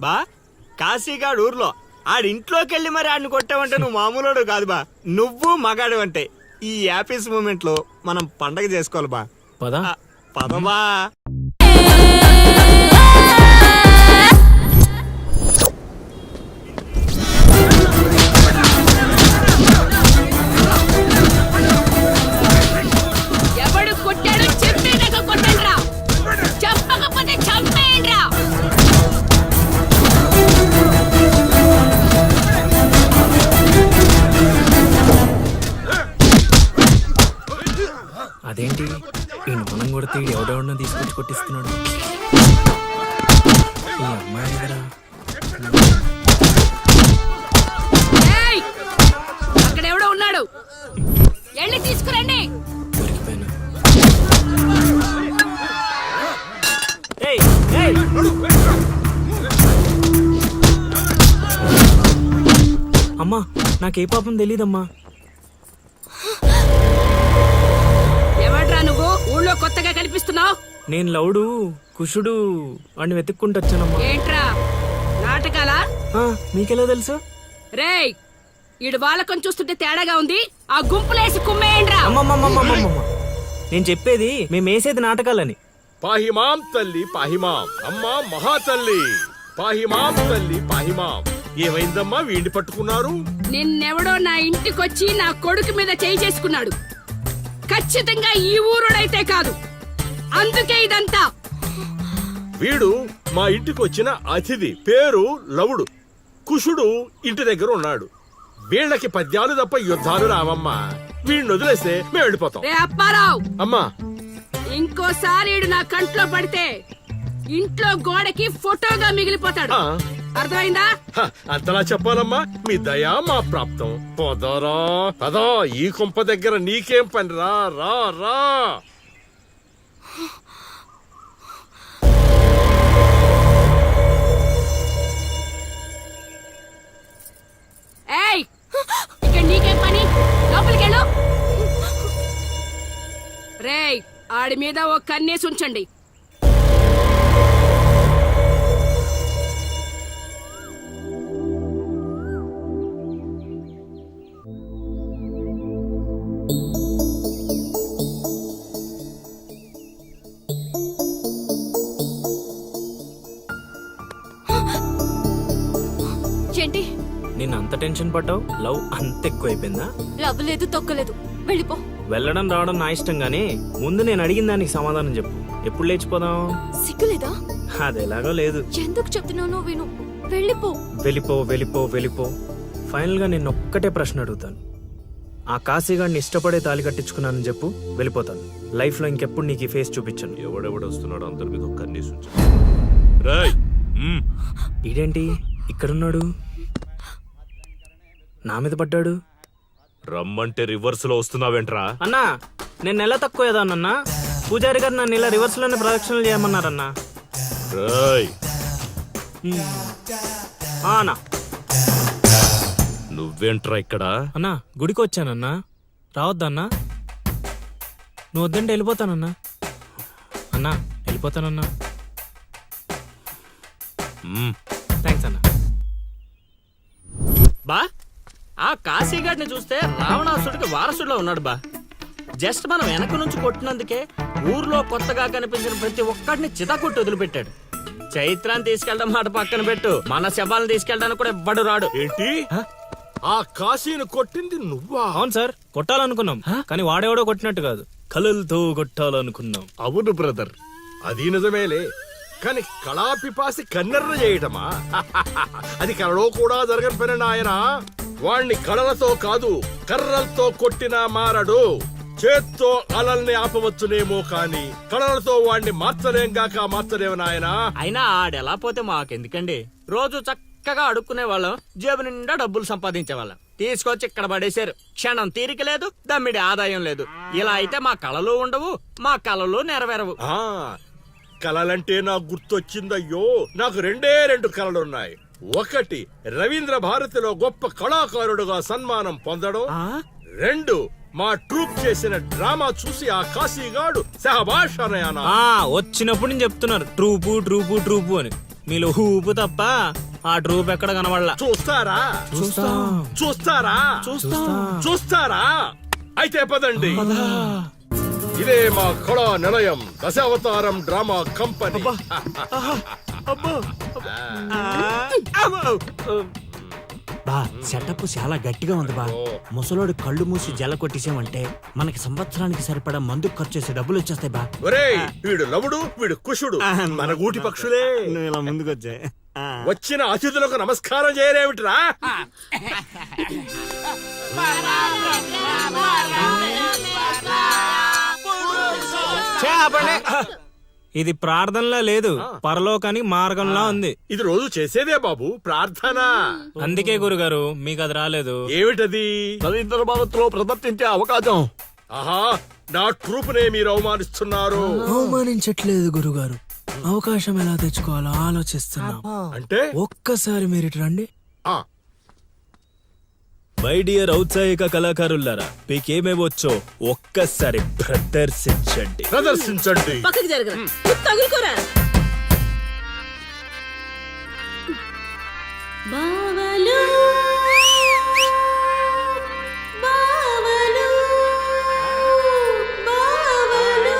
బా కాశీగాడు ఊర్లో ఆడింట్లోకి వెళ్ళి మరి ఆడిని కొట్టావంటే నువ్వు మామూలుడు కాదు బా. నువ్వు మగాడు అంటే ఈ హ్యాపీస్ మూమెంట్ లో మనం పండగ చేసుకోవాలి బా. పదా పదబా. ఎవడు కొట్టాడు చెప్పేదాకా కొట్టండ్రా, చెప్పకపోతే చంపేయండ్రా. అదేంటి ఈ మనం కొడితే ఎవడెవడో తీసుకొచ్చి కొట్టిస్తున్నాడు. ఈ అమ్మాయి కదా ఏయ్, అక్కడ ఎవడో ఉన్నాడు, వెళ్ళి తీసుకురండి. దొరికిపోయినా. అమ్మా నాకే పాపం తెలీదమ్మా. ఎవడ్రా నువ్వు ఊళ్ళో కొత్తగా కనిపిస్తున్నావు? నేను లౌడు కుషుడు వాడిని వెతుక్కుంటూ వచ్చానమ్మా. ఏంట్రా నాటకాలా? మీకెలా తెలుసు? రేయ్, ఈడు వాళ్ళకం చూస్తుంటే తేడాగా ఉంది, ఆ గుంపులేసి కుమ్మేయండ్రా. అమ్మమ్మమ్మమ్మమ్మమ్మ, నేను చెప్పేది మేము వేసేది నాటకాలని. పాహిమాం తల్లి పాహిమాం, అమ్మా మహాతల్లి పాహిమాం తల్లి పాహిమాం. ఏమైందమ్మా వీడిని పట్టుకున్నారు? నిన్నెవడో నా ఇంటికొచ్చి నా కొడుకు మీద చేయి చేసుకున్నాడు. ఖచ్చితంగా ఈ ఊరుడైతే కాదు, అందుకే ఇదంతా. వీడు మా ఇంటికి వచ్చిన అతిథి, పేరు లవుడు. కుషుడు ఇంటి దగ్గర ఉన్నాడు. వీళ్ళకి పద్యాలు తప్ప యుద్ధాలు రావమ్మా. వీడిని వదిలేస్తే మేము వెళ్ళిపోతాం. రే అప్పారావు, అమ్మా ఇంకోసారి ఈడు నా కంట్లో పడితే ఇంట్లో గోడకి ఫోటోగా మిగిలిపోతాడు. ఆ, అర్థమైందా? అంతలా చెప్పాలమ్మా, మీ దయా మా ప్రాప్తం. పోదారా పదా, ఈ కుంప దగ్గర నీకేం పని? రా రా రా. ఏయ్, ఇక్కడ నీకేం పని? లోపలికెళ్ళు. రేయ్, ఆడి మీద ఓ కన్నేసి ఉంచండి. ఏంటి నిన్ను అంత టెన్షన్ పడ్డావు? లవ్ అంత ఎక్కువైపోయిందా? లవ్ లేదు తొక్కలేదు, వెళ్ళిపో. వెళ్ళడం రావడం నా ఇష్టం గానీ ముందు నేను అడిగిన దానికి సమాధానం చెప్పు. ఎప్పుడు లేచిపోదాం? సిగ్గులేదా? అది ఎలాగో లేదు. ఎందుకు చెప్తున్నానో విను, వెళ్ళిపో. వెళ్ళిపో వెళ్ళిపో వెళ్ళిపో. ఫైనల్ గా నేను ఒక్కటే ప్రశ్న అడుగుతాను. ఆ కాశీగాడిని ఇష్టపడే తాళి కట్టించుకున్నానని చెప్పు, వెళ్ళిపోతాను. లైఫ్ లో ఇంకెప్పుడు నీకు ఈ ఫేస్ చూపించను. ఎవడెవడొస్తున్నాడు అందరి మీద కన్నీసు. ఇదేంటి ఇక్కడున్నాడు, నా మీద పడ్డాడు? రమ్మంటే రివర్స్ లో వస్తున్నావేంట్రా? అన్నా నేను నెల తక్కువ ఏదానన్నా. పూజారి గారు నన్ను ఇలా రివర్స్ లోనే ప్రదక్షిణలు చేయమన్నారన్నా. రేయ్, అన్నా నువ్వేంట్రా ఇక్కడ? అన్నా గుడికి వచ్చానన్నా, రావద్దన్నా? నువ్వు వద్దంటే వెళ్ళిపోతానన్నా. అన్నా వెళ్ళిపోతానన్నా. థ్యాంక్స్ అన్నా. బా ఆ కాశీగాడిని చూస్తే రావణాసుడికి వారసుడిలో ఉన్నాడు బా. జస్ట్ మనం వెనక నుంచి కొట్టినందుకే ఊర్లో కొత్తగా కనిపించిన ప్రతి ఒక్కడిని చితకొట్టి వదిలిపెట్టాడు. చైత్రాన్ని తీసుకెళ్ళడం మాట పక్కన పెట్టు, మన శవాలను తీసుకెళ్ళడానికి కూడా ఎవ్వడు రాడు. ఏంటి? ఆ కాశీని కొట్టింది నువ్వా? అవును సార్, కొట్టాలనుకున్నాం కానీ వాడేవాడో కొట్టినట్టు కాదు, కలలతో కొట్టాలనుకున్నాం. అవును బ్రదర్, అది నిజమేలే. కానీ కళాపిపాసి కన్నెర్ర చేయటమా? అది కళలో కూడా జరగని పని నాయన. వాణ్ణి కళలతో కాదు కర్రలతో కొట్టినా మారడు. చేత్తో అలల్ని ఆపవచ్చునేమో కాని కళలతో వాణ్ణి మార్చలేంగాక మార్చలేవు నాయనా. అయినా ఆడెలా పోతే మాకెందుకండి, రోజు చక్కగా అడుక్కునే వాళ్ళం, జేబు నిండా డబ్బులు సంపాదించే వాళ్ళం. తీసుకొచ్చి ఇక్కడ పడేశారు. క్షణం తీరిక లేదు, దమ్మిడి ఆదాయం లేదు. ఇలా అయితే మా కళలు ఉండవు, మా కళలు నెరవేరవు. ఆ కళలంటే నాకు గుర్తొచ్చిందయ్యో, నాకు రెండు కళలున్నాయి. ఒకటి రవీంద్ర భారతిలో గొప్ప కళాకారుడుగా సన్మానం పొందడం. 2 మా ట్రూప్ చేసిన డ్రామా చూసి ఆ కాశీగాడు సహబాష్ అనయానా. వచ్చినప్పుడు నేను చెప్తున్నారు ట్రూపు ట్రూపు ట్రూపు అని. మీలో ఊపు తప్ప ఆ ట్రూప్ ఎక్కడ కనబడలా. చూస్తారా చూస్తారా చూస్తారా అయితే పదండి. ఇదే మా కళా నిలయం దశావతారం డ్రామా కంపెనీ. బా సెటప్ చాలా గట్టిగా ఉంది బా. ముసలోడు కళ్ళు మూసి జల కొట్టేసామంటే మనకి సంవత్సరానికి సరిపడా మందుకు ఖర్చు చేసే డబ్బులు వచ్చేస్తాయి బా. ఒరేయ్ వీడు లవుడు వీడు కుషుడు మన గూటి పక్షులే. నువ్వు ఇలా ముందుకు వచ్చాయి. వచ్చిన అతిథులకు నమస్కారం చేయలేమిట్రా? ఇది ప్రార్థనలా లేదు, పరలోకానికి మార్గంలా ఉంది. ఇది రోజు చేసేదే బాబు ప్రార్థన. అందుకే గురుగారు మీకు అది రాలేదు. ఏమిటది? రవీంద్ర భారత్లో ప్రదర్శించే అవకాశం. ఆహా నా ట్రూపునే మీరు అవమానిస్తున్నారు. అవమానించట్లేదు గురుగారు, అవకాశం ఎలా తెచ్చుకోవాలో ఆలోచిస్తున్నాం. అంటే ఒక్కసారి మీరు ఇటు రండి. ఆ, మై డియర్ ఔత్సాహిక కళాకారులారా, మీకేమేవచ్చో ఒక్కసారి ప్రదర్శించండి. ప్రదర్శించండి. పక్కకి జరగరా, తగులుకోరా. బావలు బావలు బావలు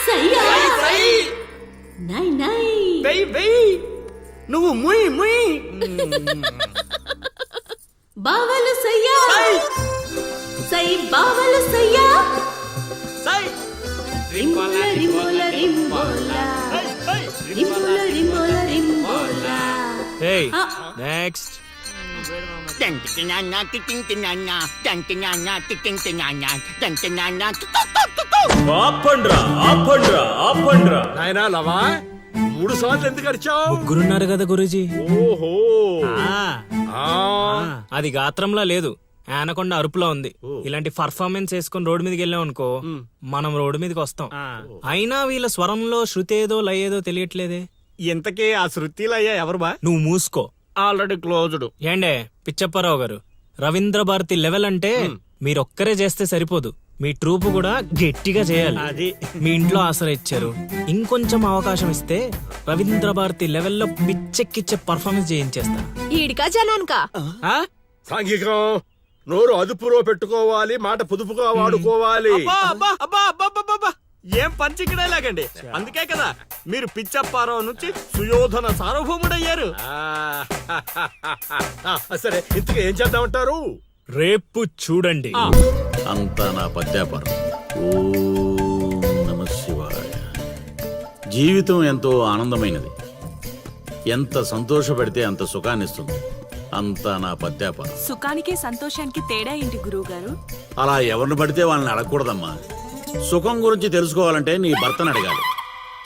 సయ్యా నై నై నువ్వు ముయ్ ముయ్. బావలు సయ్యా సై బావలు సయ్యా రింబోల రింబోల రింబోల రింబోల రింబోల రింబోల. Hey, next. ఆపండ్రా ఆపండ్రా ఆపండ్రా. నాయనా లవా 3 సార్లు ఎందుకు అరిచావు? ముగ్గురున్నారు కదా గురూజీ. ఓహో ఆ, అది గాత్రంలా లేదు, ఆనకొండ అరుపులో ఉంది. ఇలాంటి పర్ఫార్మెన్స్ వేసుకుని రోడ్డు మీదకి వెళ్ళాం అనుకో, మనం రోడ్డు మీదకి వస్తాం. అయినా వీళ్ళ స్వరంలో శృతేదో లయేదో తెలియట్లేదే. ఇంతకీ ఆ శృతిలయ్యా ఎవరు బా? నువ్వు మూసుకో. Already closed. ఏండే పిచ్చప్పారావు గారు, రవీంద్ర భారతి లెవెల్ అంటే మీరొక్కరే చేస్తే సరిపోదు, మీ ట్రూప్ కూడా గట్టిగా చేయాలి. అది మీ ఇంట్లో ఆసరా ఇచ్చారు, ఇంకొంచెం అవకాశం ఇస్తే రవీంద్ర భారతి లెవెల్లో పిచ్చెక్కిచ్చే పర్ఫార్మెన్స్ చేయించేస్తా. ఈడికా జనానికా? సాంఘికం నోరు అదుపులో పెట్టుకోవాలి, మాట పొదుపుగా వాడుకోవాలి. ఏం పంచికడే లాగండి. అందుకే కదా మీరు పిచ్చప్పారావు నుంచి సుయోధన సార్వభౌముడయ్యారు. సరే ఇంతకీ ఏం చేద్దామంటారు? రేపు చూడండి. అంతా నా పత్యాపారం. ఓం నమః శివాయ. జీవితం ఎంతో ఆనందమైనది, ఎంత సంతోషపడితే అంత సుఖాన్నిస్తుంది. అంతా నా పత్యాపారం. సుఖానికి సంతోషానికి తేడా ఏంటి గురువుగారు? అలా ఎవరిని పడితే వాళ్ళని అడగకూడదమ్మా. సుఖం గురించి తెలుసుకోవాలంటే నీ భర్తను అడగాలి,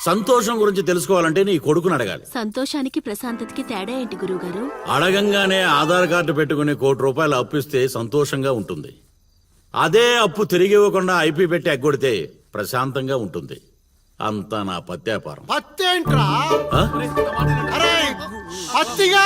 సంతోషం గురించి తెలుసుకోవాలంటే నీ కొడుకుని అడగాలి. సంతోషానికి ప్రశాంతతకి తేడా ఏంటి గురువుగారు? అడగంగానే ఆధార్ కార్డు పెట్టుకుని ₹1 కోటి అప్పు ఇస్తే సంతోషంగా ఉంటుంది. అదే అప్పు తిరిగి ఇవ్వకుండా ఐపీ పెట్టి ఎగ్గొడితే ప్రశాంతంగా ఉంటుంది. అంతా నా పత్యాపారం. పత్తేంట్రా? ఆ? అరే పత్తిగా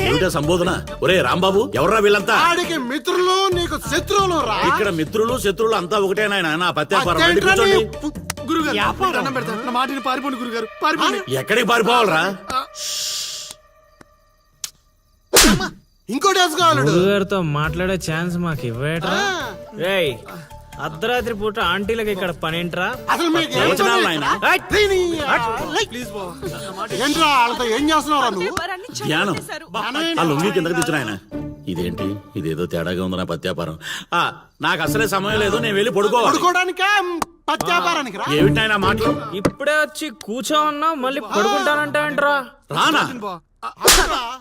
ఏమిటా సంబోధన? ఒరే రాంబాబు, ఎవర్రా వీళ్ళంతా? ఆడికి మిత్రులు నీకు శత్రువులు రా. ఇక్కడ మిత్రులు శత్రువులు అంతా ఒకటే నాయన. నా పత్యాపారం. వెళ్ళి పత్తేంట్రా నీ కూర్చోండి. గురుగారు దండం పెడతాను. నా మాటిని పారిపోండి గురుగారు, పారిపోండి. ఎక్కడికి పారిపోవాలరా? ఇంకోటి వేసుకోవాలి. గురుగారితో మాట్లాడే ఛాన్స్ మాకు ఇవ్వేట్రా. రేయ్, అర్ధరాత్రి పూట ఆంటీలకు ఇక్కడ పనేంట్రా? అసలు మీకు ఏం ప్రవచనాలు పని? నాయనా. దీని- ఏంట్రా వాళ్ళతో ఏం చేస్తున్నావురా నువ్వు? ధ్యానం. ఆ లొంగి కిందకి తెచ్చిన ఆయన. ఇదేంటి, ఇదేదో తేడాగా ఉంది నా పత్యాపారం. నాకు అసలే సమయం లేదు, నేను వెళ్ళి పడుకోవాలి. పడుకోవడానికా పత్యాపారానికి రా. ఏమిటి నాయనా మాటలు? ఇప్పుడే వచ్చి కూర్చోమన్నా మళ్ళీ పడుకుంటానంటావేంట్రా? రానా?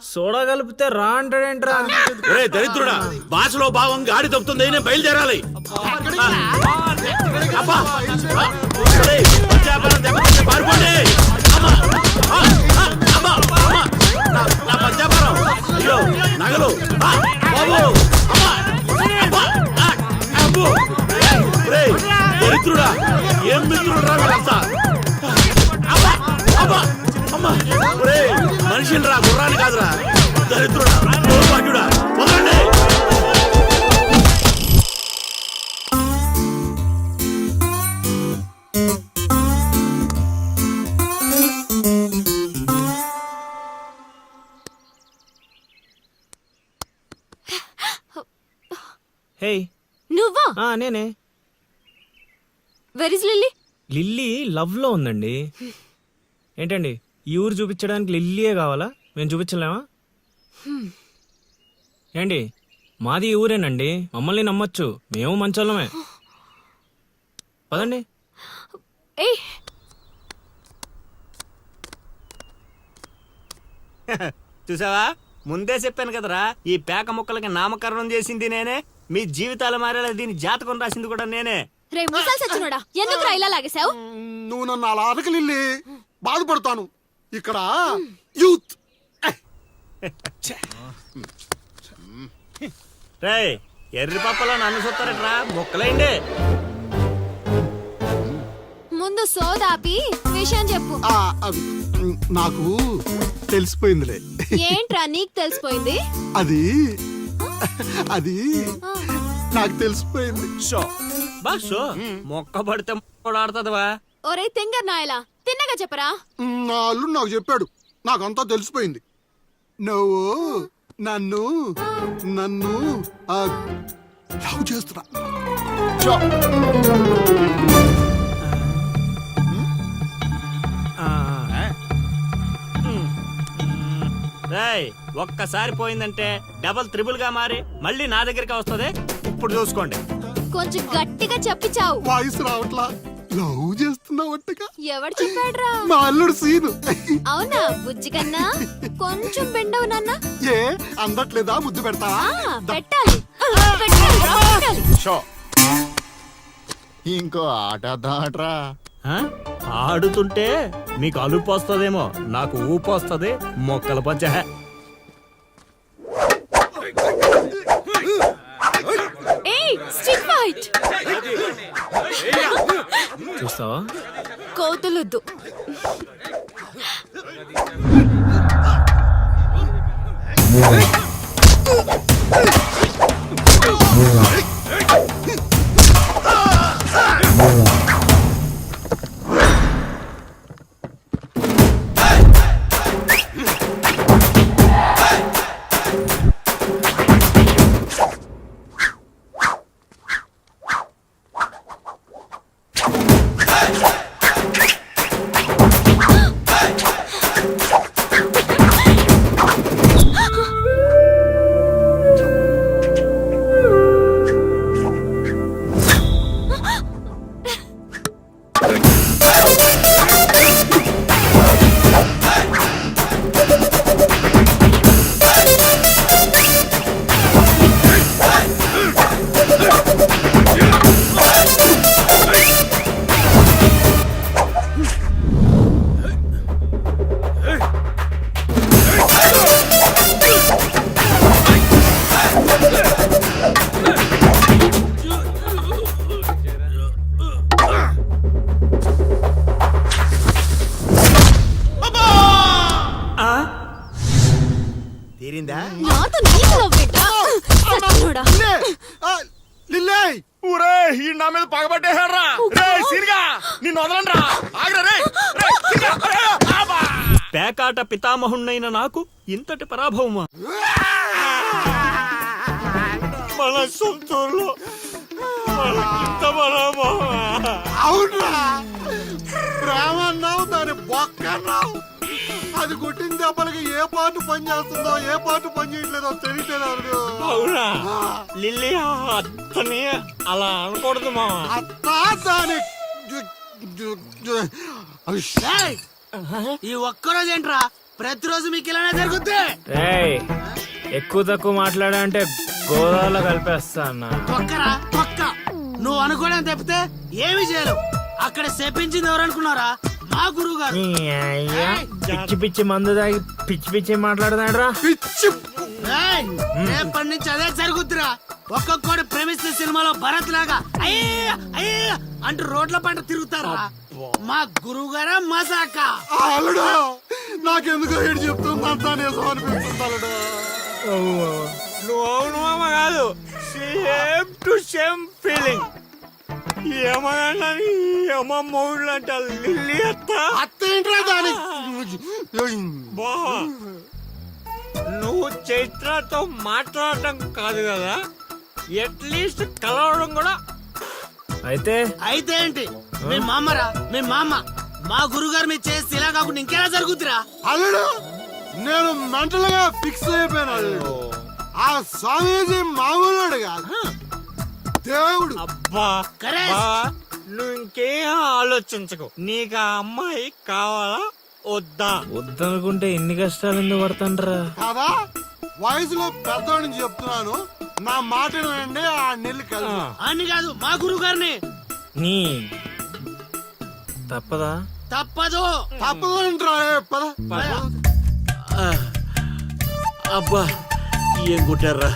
సోడా కలిపితే రా అంటాడేంట్రా? ఒరే దరిద్రుడా, భాషలో భావం గాడి తప్పుతుంది, నేను బయలుదేరాలి. అబ్బా! ఒరేయ్, పత్యాపారం దెబ్బతింటే పారిపోండి. అమ్మా! అమ్మా! అమ్మా! నా పత్యాపారం. అయ్యో, నగలు. బాబు! అమ్మా! అబ్బా! అబ్బో! ఒరేయ్, దరిద్రుడా, ఏం మిత్రుడురా వీళ్ళంతా? అబ్బా! అబ్బా! అమ్మా! ఒరేయ్, మనిషిని రా, గుర్రాన్ని కాదురా. దరిద్రుడా, దౌర్భాగ్యుడా, వదలండి. ఏయ్ నువ్వా? నేనే. Where is lily? Lily love లో ఉందండి. ఏంటండి ఈ ఊరు చూపించడానికి లిల్లీయే కావాలా? మేము చూపించలేమా? ఏంటి మాది ఈ ఊరేనండి, మమ్మల్ని నమ్మొచ్చు, మేము మంచోళ్ళమే. పదండి. ఏయ్ చూసావా, ముందే చెప్పాను కదరా, ఈ పేక ముక్కలకి నామకరణం చేసింది నేనే, మీ జీవితాలు మారేలా దీని జాతకం రాసింది కూడా నేనే. రే ముసల్ సచ్చినోడా, ఎందుకు ఇలా లాగేశావు? నువ్వు నన్ను అలా అడగలిల్లి, బాధపడతాను. ఇక్కడ యూత్. రేయ్, ఎర్రి పప్పలో నన్ను చూస్తారట్రా, ముక్కలైండే. ముందు సోదాపి విషయం చెప్పు. నాకు తెలిసిపోయిందిలే. ఏంట్రా నీకు తెలిసిపోయింది? అది అది నాకు తెలిసిపోయింది. షో షో మొక్క పడితే కూడా ఆడుతుందివా? ఒరే తింగర్ నాయలా, తిన్నగా చెప్పరా. నా అల్లుడు నాకు చెప్పాడు, నాకంతా తెలిసిపోయింది. నువ్వు నన్ను నన్ను లవ్ చేస్తున్నా. రేయ్, ఒక్కసారి పోయిందంటే డబల్ త్రిబుల్ గా మారి మళ్ళీ నా దగ్గరికి వస్తుంది. ఇప్పుడు చూసుకోండి. కొంచెం గట్టిగా చెప్పిచావు. వాయిస్ రావట్లా. లవ్ చేస్తున్నావట్టుగా. ఎవడు చెప్పాడ్రా? మా అల్లుడు సీను. అవునా బుజ్జి కన్నా? కొంచెం బెండవు నాన్న. ఏ అందట్లేదా? ముద్దు పెడతావా? పెట్టాలి పెట్టాలిరా, పెట్టాలి. ఇంకో ఆట ఆడరా. ఆ? ఆడుతుంటే మీకు అలుపు వస్తుందేమో, నాకు ఊపు వస్తుంది. మొక్కల పంచ. ఏయ్ స్ట్రీట్ ఫైట్. చూస్తావా? కోతులొద్దు. తీరిందా? నాతో నీకు లవ్వేంటా? సచ్చినోడా. లిల్లే ఊరే ఈ నా మీద పగబట్టేశాడ్రా. రేయ్ సీన్గా, నిన్ను వదలండ్రా. ఆగ్రా రేయ్. రేయ్ సీన్గా. ఆబా. పేకాట పితామహుణ్ణైన నాకు ఇంతటి పరాభవమా? మన సొంతూరులో ఇంత పరాభవమా? అవునా? ప్రేమ అన్నావు, దాని బొక్క అన్నావు. అది కొట్టిన దెబ్బలకి ఏ పాటు పని చేస్తుందో ఏ పాటు పని చేయట్లేదో తెలియట్లేదు. అవునా? లిల్లీ అత్తని అలా అనకూడదు మా. అత్తా దాని ఈ ఒక్కరోజు ఏంట్రా, ప్రతిరోజు మీకు ఇలానే జరుగుద్ది. రేయ్, ఎక్కువ తక్కువ మాట్లాడా అంటే గోదావరిలో కలిపేస్తా అన్న. తొక్కరా తొక్క. నువ్వు అనుకోవడం తప్పితే ఏమి చేయలేవు. అక్కడ చెప్పించింది ఎవరనుకున్నారా? మా గురువు గారు. నీ అయ్యా, పిచ్చి పిచ్చి మందు తాగి పిచ్చి పిచ్చి మాట్లాడుతున్నాడురా. పిచ్చి. రేపటి నుంచి అదే జరుగుద్దిరా. ఒక్కొక్కడు ప్రేమిస్తే సినిమాలో భరత్ లాగా అయ్యే అయ్యే అంటూ రోడ్ల పంట తిరుగుతారా? మా గురువు గారా మజాక. అల్లుడు నాకెందుకో ఏడు చెప్తుంది అంతా నిజం అనిపిస్తుంది అల్లుడు. నువ్వు అవును మామ కాదు, సేమ్ టు సేమ్ ఫీలింగ్. ఏమన్నా మూడు అంట లిల్లీ అత్త. అత్తేంట్రా దాని బావా, నువ్వు చైత్రతో మాట్లాడటం కాదు కదా, అట్లీస్ట్ కలవడం కూడా. అయితే అయితే ఏంటి మీ మామరా మీ మామ మా గురుగారు మీ చేసి ఇలా కాకుండా ఇంకెలా జరుగుతురా? అల్లుడు నేను మెంటల్ గా ఫిక్స్ అయిపోయాను అల్లుడు. ఆ స్వామీజీ మామూలుడు కాదు, దేవుడు. అబ్బా కరేష్. బా, నువ్వు ఇంకేం ఆలోచించకు. నీకు ఆ అమ్మాయి కావాలా వద్దా? వద్దనుకుంటే ఎన్ని కష్టాలు ఎందుకు పడతాండ్రా? కాదా వయసులో పెద్దవాడిని చెప్తున్నాను, నా మాట వినండి. ఆ నెల్లి కలిసి అని కాదు మా గురుగారిని. నీ తప్పదా? తప్పదు. తప్పదంటారా? పద అబ్బా ఏం కొట్టారా?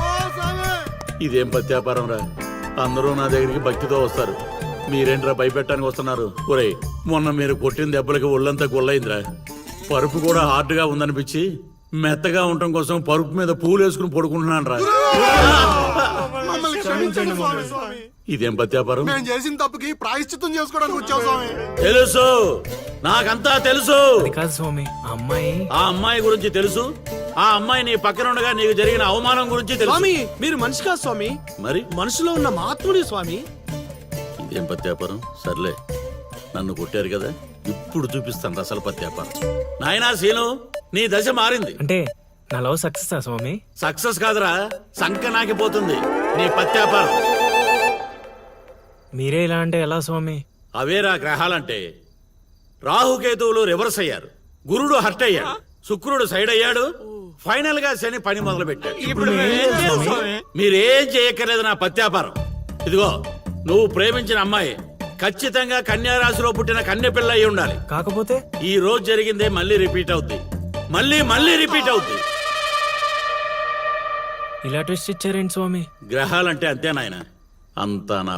ఓ స్వామి. ఇదేం పత్యాపారం రా? అందరూ నా దగ్గరికి భక్తితో వస్తారు, మీరేంట్రా భయపెట్టడానికి వస్తున్నారు? ఒరేయ్, మొన్న మీరు కొట్టిన దెబ్బలకి ఒళ్ళంతా గుల్లైందిరా. పరుపు కూడా హార్డ్గా ఉందనిపించి మెత్తగా ఉండటం కోసం పరుపు మీద పూలు వేసుకుని పడుకుంటున్నాను రా. మమ్మల్ని క్షమించండి స్వామి. ఇదేం పత్యాపారం? మేము చేసిన తప్పుకి ప్రాయశ్చిత్తం చేసుకోవడానికి వచ్చాం స్వామి. తెలుసు, నాకంతా తెలుసు. అది కాదు స్వామి, ఆ అమ్మాయి ఆ అమ్మాయి గురించి తెలుసు, ఆ అమ్మాయి నీ పక్కన ఉండగా నీకు జరిగిన అవమానం గురించి తెలుసు. స్వామి మీరు మనిషి కాదు స్వామి, మరి మనసులో ఉన్న మహాత్ముడి స్వామి. ఇదేం పత్యాపారం? సర్లే, నన్ను కొట్టారు కదా, ఇప్పుడు చూపిస్తాను అసలు పత్యాపారం. నాయనా సీను, నీ దశ మారింది. అంటే నా లవ్ సక్సెస్ స్వామి? సక్సెస్ కాదురా, సంక నాకిపోతుంది నీ పత్యాపారం. మీరే ఇలా అంటే ఎలా స్వామి? అవేరా గ్రహాలంటే. రాహుకేతువులు రివర్స్ అయ్యారు, గురుడు హర్ట్ అయ్యాడు, శుక్రుడు సైడ్ అయ్యాడు, ఫైనల్ గా శని పని మొదలు పెట్టాడు. ఇప్పుడు మేము ఏం చేయాలి స్వామి? మీరేం చేయక్కర్లేదు నా పత్యాపారం. ఇదిగో, నువ్వు ప్రేమించిన అమ్మాయి ఖచ్చితంగా కన్యారాశిలో పుట్టిన కన్య పిల్ల అయి ఉండాలి. కాకపోతే ఈ రోజు జరిగిందే మళ్ళీ రిపీట్ అవుద్ది, మళ్ళీ రిపీట్ అవుద్ది. ఇలా ట్విస్ట్ ఇచ్చారేంటి స్వామి? గ్రహాలంటే అంతే నాయన, అంతా నా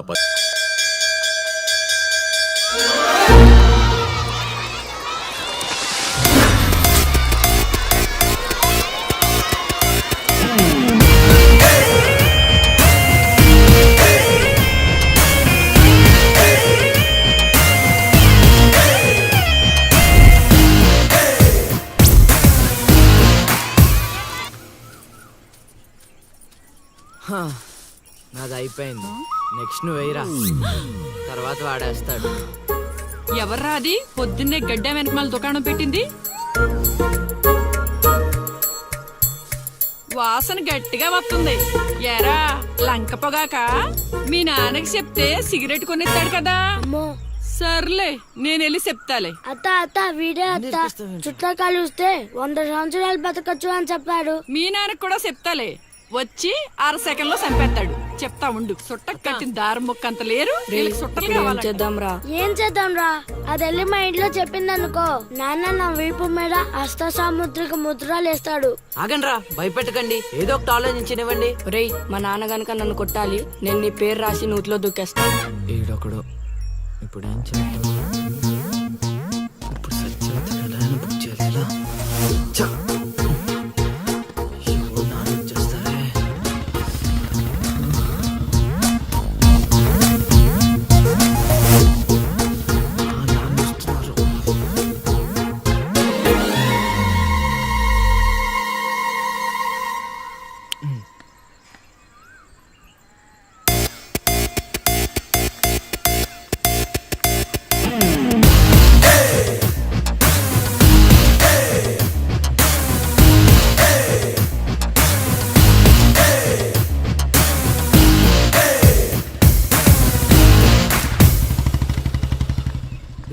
నాది అయిపోయింది. నెక్స్ట్ నువ్వు వేయరా, తర్వాత వాడేస్తాడు. ఎవర్రా అది పొద్దున్నే గడ్డ వెనకమాల దుకాణం పెట్టింది? వాసన గట్టిగా వస్తుంది. ఎరా లంక పొగాక? మీ నాన్నకి చెప్తే సిగరెట్ కొనిస్తాడు కదా. సర్లే, నేను వెళ్ళి చెప్తాలే. అత్త అత్త వీడే అత్త చుట్టూ కలిస్తే 100 సంవత్సరాలు బతకచ్చు అని చెప్పాడు. మీ నాన్నకి కూడా చెప్తాలే, వచ్చి 6 సెకండ్లో చంపేస్తాడు. చెప్తా ఉండు. సుట్టకు కట్టిన దారం ముక్క అంత లేరు, వీళ్ళకి సుట్టలు కావాలి. ఏం చేద్దాం రా? అది వెళ్ళి మా ఇంట్లో చెప్పిందనుకో, నాన్న నా వీపు మీద హస్త సాముద్రిక ముద్రలు వేస్తాడు. ఆగండ్రా, భయపెట్టకండి, ఏదో ఒకటి ఆలోచించనివ్వండి. రేయ్, మా నాన్న గనక నన్ను కొట్టాలి, నేను నీ పేరు రాసి నూతిలో దూకేస్తాను. ఈడొకడు. ఇప్పుడు ఏం చేద్దాం? ఇప్పుడు సత్యవతిని బుక్ చేయాలి. ఎలా? చ్చ! అయ్యో, నాన్న వచ్చేస్తారే. నాన్న వస్తున్నారు.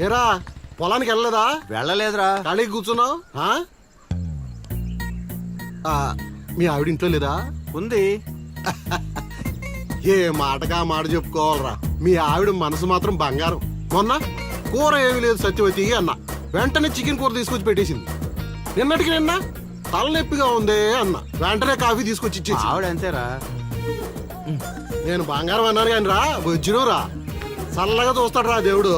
ఏరా పొలానికి వెళ్ళలేదా? వెళ్ళలేదురా. ఖాళీ కూర్చున్నావు? మీ ఆవిడ ఇంట్లో లేదా? ఉంది. ఏ మాటగా మాట చెప్పుకోవాలరా, మీ ఆవిడ మనసు మాత్రం బంగారం. మొన్న కూర ఏమీ లేదు సత్యవతి అన్న, వెంటనే చికెన్ కూర తీసుకొచ్చి పెట్టేసింది. నిన్నటికి నిన్న తలనొప్పిగా ఉంది అన్న, వెంటనే కాఫీ తీసుకొచ్చి ఇచ్చేసి. ఆవిడ అంతేరా. నేను బంగారం అన్నాను కానీ రా వజ్రం రా, చల్లగా చూస్తాడు రా దేవుడు.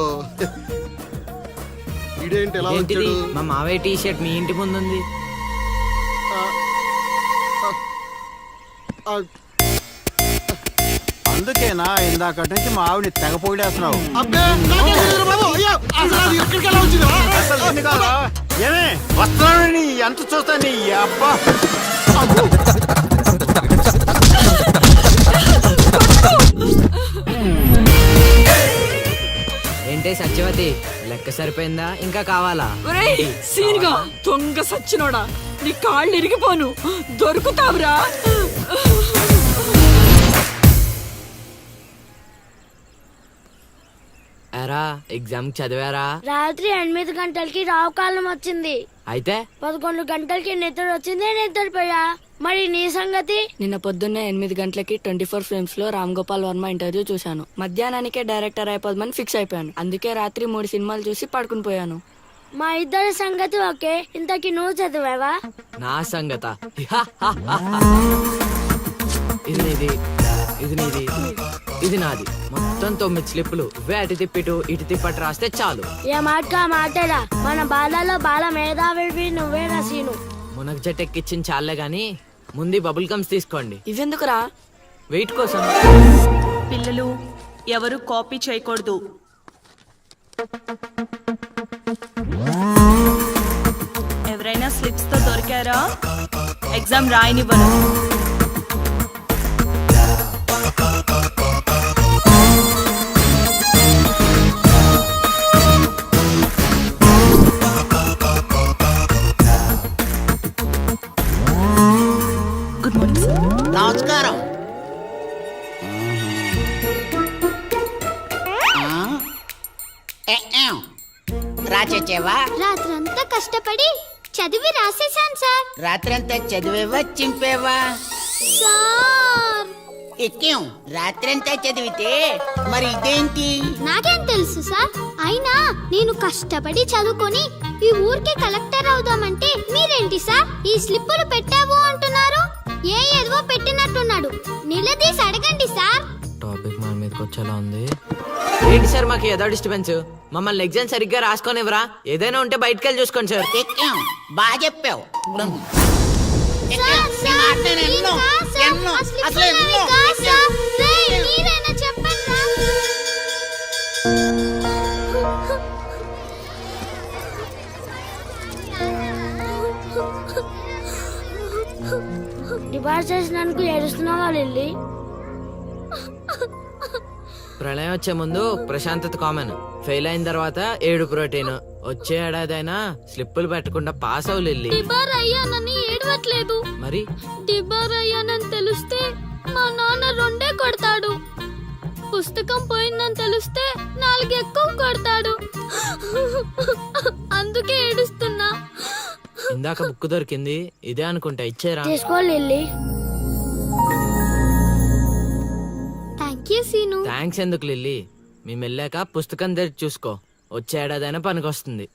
ఇదేంటి ఎలా ఏంటిది? వచ్చాడు? మా మావయ్య టీ షర్ట్ మీ ఇంటి ముందు ఉంది. అందుకేనా ఇందాక నుంచి మా ఆవిడని తెగ పొగిడేస్తున్నావు? అబ్బే, నాకేం తెలియదురా బాబు. అయ్యో, అసలు అది ఎక్కడికి ఎలా వచ్చిందిరా? ఏమే వస్తున్నాను, ఎంత చూస్తా నీ అబ్బా. ఏంటే సత్యవతి లెక్క సరిపోయిందా ఇంకా కావాలా? ఒరేయ్ సీన్గా దొంగ సచ్చినోడా, నీ కాళ్ళు ఇరిగిపోను, దొరుకుతావురా. ఎరా ఎగ్జామ్ చదివారా? రాత్రి 8 గంటలకి రావు కాలం వచ్చింది. అయితే 11 గంటలకి నిద్ర వచ్చింది, నిద్రపోయా. మరి నీ సంగతి? నిన్న పొద్దున్నే 8 గంటలకి 24 ఫ్రేమ్స్ లో రామ్ గోపాల్ వర్మ ఇంటర్వ్యూ చూశాను. మధ్యాహ్నానికే డైరెక్టర్ అయిపోదామని ఫిక్స్ అయిపోయాను. అందుకే రాత్రి 3 సినిమాలు చూసి పడుకుని పోయాను. మా ఇద్దరి సంగతి ఓకే. ఇంతకి నువ్వు చదివావా? నా సంగత ఇది నీది, ఇది నీది, ఇది నాది. మొత్తం 9 స్లిప్పులు. ఇవే అటు తిప్పిటు ఇటు తిప్పటి రాస్తే చాలు. ఏ మాట మాటడా, మన బాలలో బాల మేధావి నువ్వే సీను. మునగ చెట్టు ఎక్కిచ్చిన చాలే గాని ముందు బబుల్ గమ్స్ తీసుకోండి. ఇవెందుకురా? వెయిట్ కోసం. పిల్లలు ఎవరు కాపీ చేయకూడదు. ఎవరైనా స్లిప్స్ తో దొరికారా? ఎగ్జామ్ రాయనివ్వను. Good morning sir. నమస్కారం. రాచేవా? రాత్రంతా కష్టపడి చదివి రాసేశాను సార్. రాత్రంతా చదివేవా చింపేవా? సార్ ఎక్కేం రాత్రంతా చదివితే మరి ఇదేంటి? నాకేం తెలుసు సార్. అయినా నేను కష్టపడి చదువుకొని ఈ ఊరికి కలెక్టర్ అవుదామంటే మీరేంటి సార్ ఈ స్లిప్పులు పెట్టావు అంటున్నారు? ఏదో పెట్టినట్టున్నాడు. నిలదీసి అడగండి సార్. టాపిక్ మన మీదకి వచ్చేలా ఉంది. ఏంటి సార్ మాకు ఏదో డిస్టర్బెన్స్? మమ్మల్ని ఎగ్జామ్ సరిగ్గా రాసుకొనివ్వరా? ఏదైనా ఉంటే బయటకు వెళ్ళి చూసుకోండి సార్. ఎక్కేం బాగా చెప్పావు. డిపార్ట్ చేసినందుకు ఏడుస్తున్నావా లిల్లీ? ప్రళయం వచ్చే ముందు ప్రశాంతత కామన్. ఫెయిల్ అయిన తర్వాత ఏడు ప్రోటీన్. వచ్చే ఏడాదైనా స్లిప్పులు పెట్టకుండా పాస్ అవ్వు లిల్లీ. డిబార్ అయ్యానని ఏడవట్లేదు. మరి డిబార్ అయ్యానని తెలిస్తే మా నాన్న 2 కొడతాడు. పుస్తకం పోయిందని తెలిస్తే 4 ఎక్కువ కొడతాడు. అందుకే ఏడుస్తున్నా. ఇందాక బుక్ దొరికింది, ఇదే అనుకుంటా. ఇచ్చేరా? తీసుకో Lilly. Thank you Seenu. Thanks ఎందుకు లిల్లీ? మేము వెళ్ళాక పుస్తకం తెరిచి చూసుకో. వచ్చే ఏడాదైనా పనికొస్తుంది.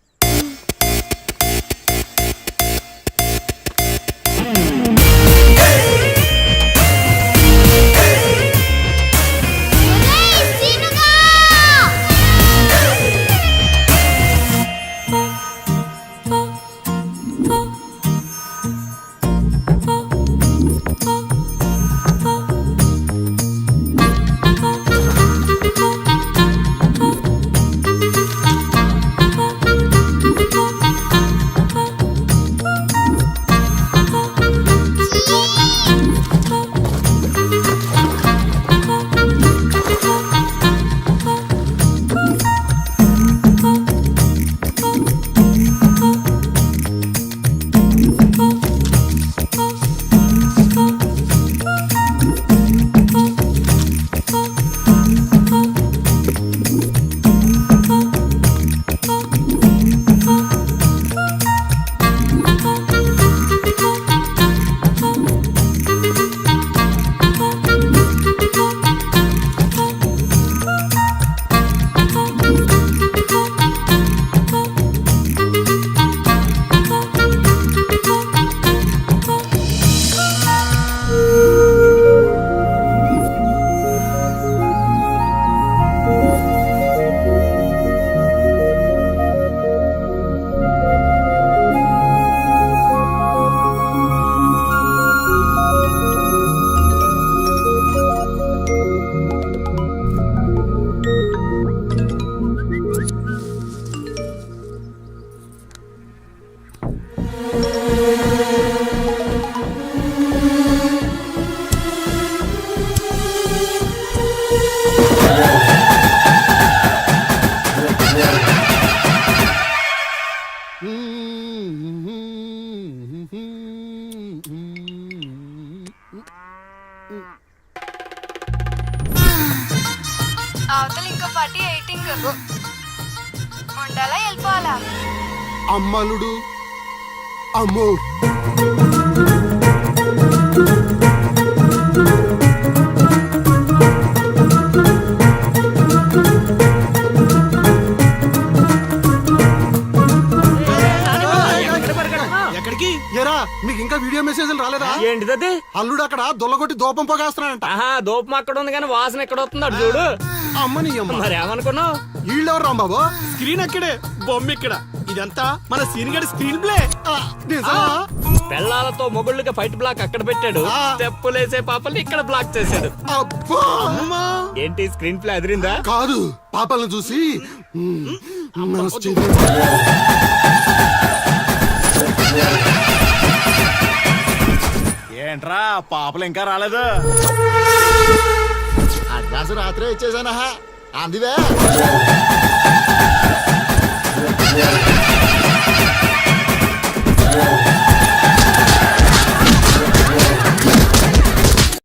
ఉండాలా వెళ్ళిపోవాలా? అమ్మలుడు అమ్మో ఎక్కడికి? ఎరా మీకు ఇంకా వీడియో మెసేజ్లు రాలేదా? ఏంటిదది? అల్లుడు అక్కడ దొల్లగొట్టి దూపం పొగేస్తున్నాడంట. ఆహా, దూపం అక్కడ ఉంది కానీ వాసన ఎక్కడ వస్తుంది అటు చూడు. అమ్మని అమ్మ మరి ఏమనుకున్నావు? వీళ్ళెవరు రాంబాబు? స్క్రీన్ అక్కడే, బొమ్మ ఇక్కడ. ఇదంతా మన సీన్ గడి స్క్రీన్ ప్లే. నిజమా? పెళ్ళాలతో మొగుళ్ళకి ఫైట్ బ్లాక్ అక్కడ పెట్టాడు, తెప్పులేసే పాపల్ని ఇక్కడ బ్లాక్ చేశాడు. అబ్బా! ఏంటి స్క్రీన్ ప్లే అదిరిందా? కాదు, పాపలను చూసి మనసు చెంది- ఏంట్రా పాపలు ఇంకా రాలేదు? అడ్వాన్స్ రాత్రే ఇచ్చేసానా? అందువే